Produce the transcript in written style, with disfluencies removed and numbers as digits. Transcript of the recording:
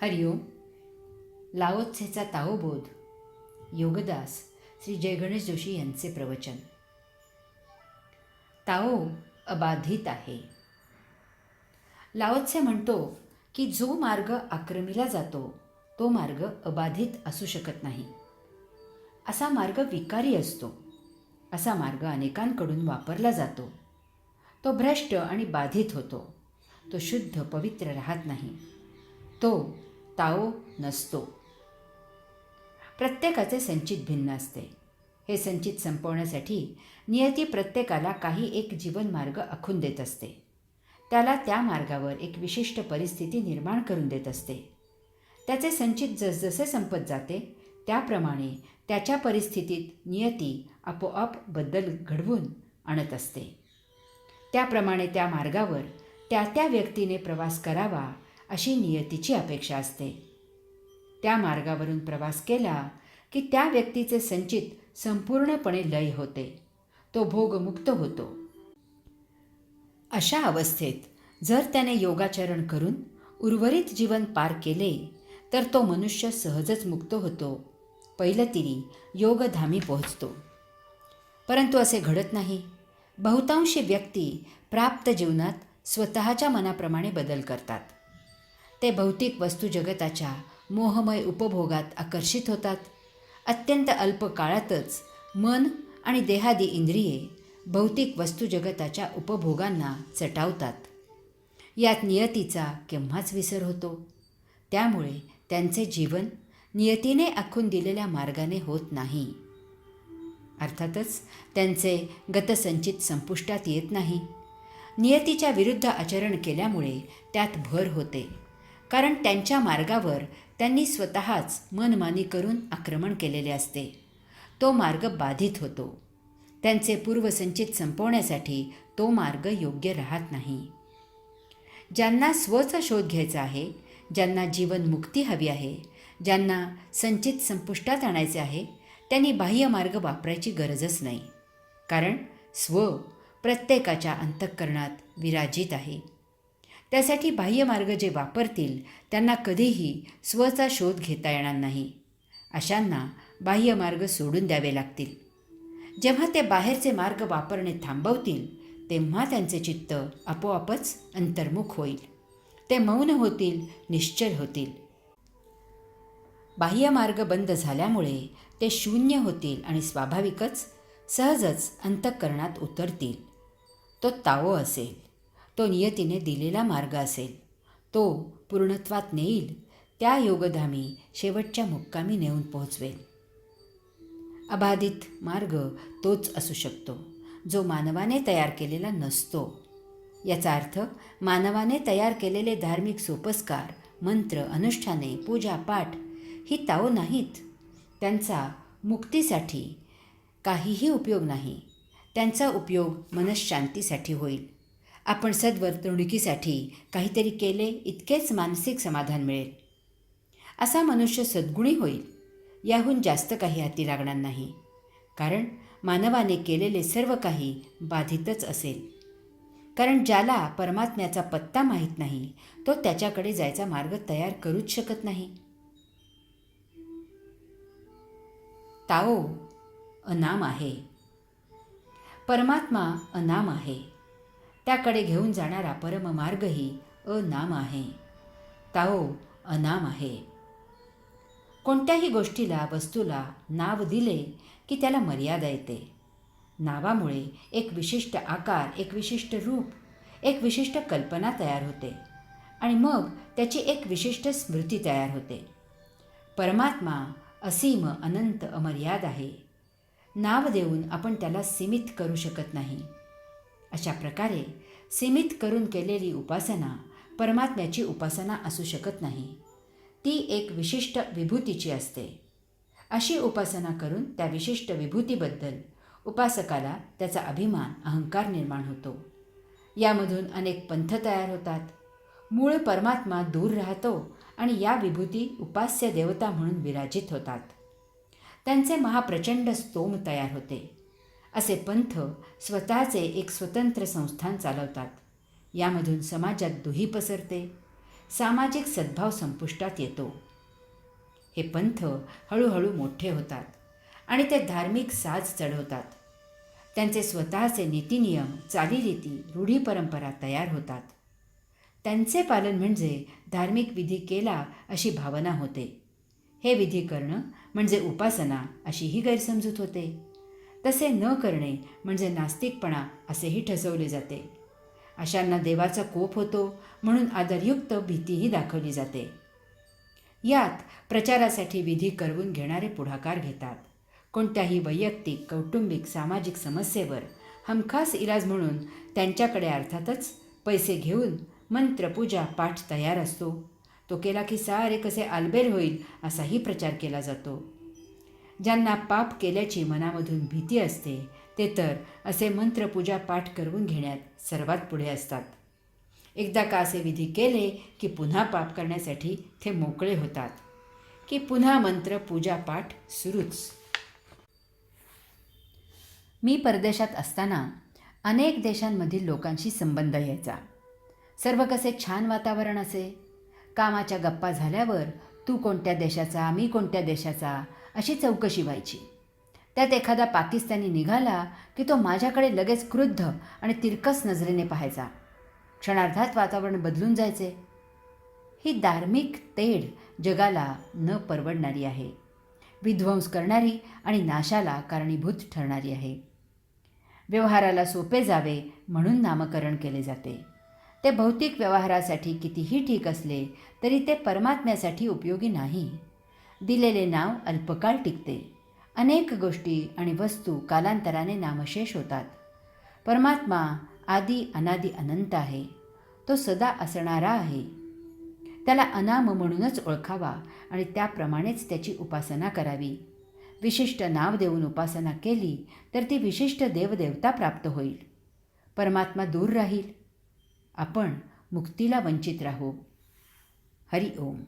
हरिओम. लाओत्सेचा ताओबोध. योगदास श्री जयगणेश जोशी यांचे प्रवचन. ताओ अबाधित आहे. लाओत्से म्हणतो की जो मार्ग आक्रमीला जातो तो मार्ग अबाधित असू शकत नाही. असा मार्ग विकारी असतो. असा मार्ग अनेकांकडून वापरला जातो. तो भ्रष्ट आणि बाधित होतो. तो शुद्ध पवित्र राहत नाही. तो ताओ नसतो. प्रत्येकाचे संचित भिन्न असते. हे संचित संपवण्यासाठी नियती प्रत्येकाला काही एक जीवन मार्ग आखून देत असते. त्याला त्या मार्गावर एक विशिष्ट परिस्थिती निर्माण करून देत असते. त्याचे संचित जसजसे संपत जाते त्याप्रमाणे त्याच्या परिस्थितीत नियती आपोआप बदल घडवून आणत असते. त्याप्रमाणे त्या मार्गावर त्या व्यक्तीने प्रवास करावा अशी नियतीची अपेक्षा असते. त्या मार्गावरून प्रवास केला की त्या व्यक्तीचे संचित संपूर्णपणे लय होते. तो भोगमुक्त होतो. अशा अवस्थेत जर त्याने योगाचरण करून उर्वरित जीवन पार केले तर तो मनुष्य सहजच मुक्त होतो. पैलतीरी योगधामी पोहोचतो. परंतु असे घडत नाही. बहुतांशी व्यक्ती प्राप्त जीवनात स्वतःच्या मनाप्रमाणे बदल करतात. ते भौतिक वस्तू जगताच्या मोहमय उपभोगात आकर्षित होतात. अत्यंत अल्प काळातच मन आणि देहादी इंद्रिये भौतिक वस्तू जगताच्या उपभोगांना चटावतात. यात नियतीचा केव्हाच विसर होतो. त्यामुळे त्यांचे जीवन नियतीने आखून दिलेल्या मार्गाने होत नाही. अर्थातच त्यांचे गतसंचित संपुष्टात येत नाही. नियतीच्या विरुद्ध आचरण केल्यामुळे त्यात भर होते. कारण त्यांच्या मार्गावर त्यांनी स्वतःच मनमानी करून आक्रमण केलेले असते. तो मार्ग बाधित होतो. त्यांचे पूर्वसंचित संपवण्यासाठी तो मार्ग योग्य राहत नाही. ज्यांना स्वचा शोध घ्यायचा आहे, ज्यांना जीवनमुक्ती हवी आहे, ज्यांना संचित संपुष्टात आणायचे आहे, त्यांनी बाह्य मार्ग वापरायची गरजच नाही. कारण स्व प्रत्येकाच्या अंतःकरणात विराजित आहे. त्यासाठी बाह्य मार्ग जे वापरतील त्यांना कधीही स्वचा शोध घेता येणार नाही. अशांना बाह्य मार्ग सोडून द्यावे लागतील. जेव्हा ते बाहेरचे मार्ग वापरणे थांबवतील तेव्हा त्यांचे चित्त आपोआपच अंतर्मुख होईल. ते मौन होतील, निश्चल होतील. बाह्य मार्ग बंद झाल्यामुळे ते शून्य होतील आणि स्वाभाविकच सहजच अंतःकरणात उतरतील. तो ताओ असेल. तो नियतीने दिलेला मार्ग असेल. तो पूर्णत्वात नेईल. त्या योगधामी शेवटच्या मुक्कामी नेऊन पोहोचवेल. अबाधित मार्ग तोच असू शकतो जो मानवाने तयार केलेला नसतो. याचा अर्थ मानवाने तयार केलेले धार्मिक सोपस्कार, मंत्र, अनुष्ठाने, पूजा, पाठ ही ताओ नाहीत. त्यांचा मुक्तीसाठी काहीही उपयोग नाही. त्यांचा उपयोग मनःशांतीसाठी होईल. आपण सद्वर्तणुकीसाठी काहीतरी केले इतकेच मानसिक समाधान मिळेल. असा मनुष्य सद्गुणी होईल. याहून जास्त काही हाती लागणार नाही. कारण मानवाने केलेले सर्व काही बाधितच असेल. कारण ज्याला परमात्म्याचा पत्ता माहीत नाही तो त्याच्याकडे जायचा मार्ग तयार करूच शकत नाही. ताओ अनाम आहे. परमात्मा अनाम आहे. त्याकडे घेऊन जाणारा परममार्गही अनाम आहे. ताओ अनाम आहे. कोणत्याही गोष्टीला, वस्तूला नाव दिले की त्याला मर्यादा येते. नावामुळे एक विशिष्ट आकार, एक विशिष्ट रूप, एक विशिष्ट कल्पना तयार होते आणि मग त्याची एक विशिष्ट स्मृती तयार होते. परमात्मा असीम, अनंत, अमर्याद आहे. नाव देऊन आपण त्याला सीमित करू शकत नाही. अशा प्रकारे सीमित करून केलेली उपासना परमात्म्याची उपासना असू शकत नाही. ती एक विशिष्ट विभूतीची असते. अशी उपासना करून त्या विशिष्ट विभूतीबद्दल उपासकाला त्याचा अभिमान, अहंकार निर्माण होतो. यामधून अनेक पंथ तयार होतात. मूळ परमात्मा दूर राहतो आणि या विभूती उपास्य देवता म्हणून विराजित होतात. त्यांचे महाप्रचंड स्तोम तयार होते. असे पंथ स्वतःचे एक स्वतंत्र संस्थान चालवतात. यामधून समाजात दुही पसरते. सामाजिक सद्भाव संपुष्टात येतो. हे पंथ हळूहळू मोठे होतात आणि ते धार्मिक साज चढवतात. त्यांचे स्वतःचे नीतिनियम, चालीरीती, रूढी परंपरा तयार होतात. त्यांचे पालन म्हणजे धार्मिक विधी केला अशी भावना होते. हे विधी करणं म्हणजे उपासना अशीही गैरसमजूत होते. तसे न करणे म्हणजे नास्तिकपणा असेही ठसवले जाते. अशांना देवाचा कोप होतो म्हणून आदरयुक्त भीतीही दाखवली जाते. यात प्रचारासाठी विधी करवून घेणारे पुढाकार घेतात. कोणत्याही वैयक्तिक, कौटुंबिक, सामाजिक समस्येवर हमखास इलाज म्हणून त्यांच्याकडे अर्थातच पैसे घेऊन मंत्र, पूजा, पाठ तयार असतो. तो केला की सारे कसे आलबेल होईल असाही प्रचार केला जातो. ज्यांना पाप केल्याची मनामधून भीती असते ते तर असे मंत्र, पूजा, पाठ करवून घेण्यात सर्वात पुढे असतात. एकदा का असे विधी केले की पुन्हा पाप करण्यासाठी ते मोकळे होतात की पुन्हा मंत्र, पूजा, पाठ सुरूच. मी परदेशात असताना अनेक देशांमधील लोकांशी संबंध यायचा. सर्व कसे छान वातावरण असे. कामाच्या गप्पा झाल्यावर तू कोणत्या देशाचा, मी कोणत्या देशाचा अशी चौकशी व्हायची. त्यात एखादा पाकिस्तानी निघाला की तो माझ्याकडे लगेच क्रुद्ध आणि तिरकस नजरेने पाहायचा. क्षणार्धात वातावरण बदलून जायचे. ही धार्मिक तेढ जगाला न परवडणारी आहे. विध्वंस करणारी आणि नाशाला कारणीभूत ठरणारी आहे. व्यवहाराला सोपे जावे म्हणून नामकरण केले जाते. ते भौतिक व्यवहारासाठी कितीही ठीक असले तरी ते परमात्म्यासाठी उपयोगी नाही. दिलेले नाव अल्पकाळ टिकते. अनेक गोष्टी आणि वस्तू कालांतराने नामशेष होतात. परमात्मा आदी अनादी अनंत आहे. तो सदा असणारा आहे. त्याला अनाम म्हणूनच ओळखावा आणि त्याप्रमाणेच त्याची उपासना करावी. विशिष्ट नाव देऊन उपासना केली तर ती विशिष्ट देवदेवता प्राप्त होईल. परमात्मा दूर राहील. आपण मुक्तीला वंचित राहू. हरि ओम.